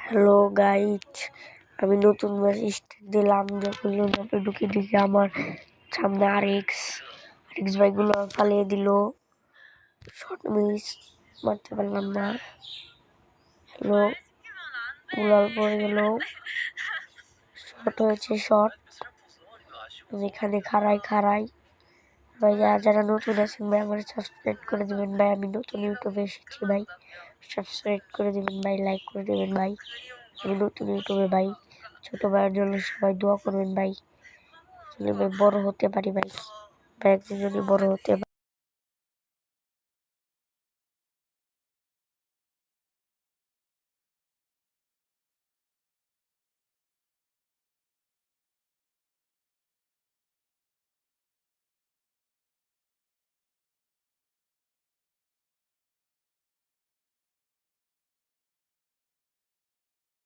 Hello guys, আমি নতুন match start দিলাম। যখন লোনাপে ঢুকে দেখি আমার সামনে আরেক্স ভাইগুলো পালিয়ে দিল। শর্ট মিস, মারতে পারলাম না। হ্যালো, গুলাল পড়ে গেল। শর্ট হয়েছে, শর্ট। আমি এখানে খাড়াই ভাই। যারা নতুন আছেন ভাই, আমার সাবস্ক্রাইব করে দেবেন ভাই। আমি নতুন ইউটিউবে এসেছি ভাই, সাবস্ক্রাইব করে দেবেন ভাই, লাইক করে দেবেন ভাই। আমি নতুন ইউটিউবে ভাই, ছোট ভাইয়ের জন্য সবাই দোয়া করবেন ভাই, বড় হতে পারি ভাই। একদিন যদি বড় হতে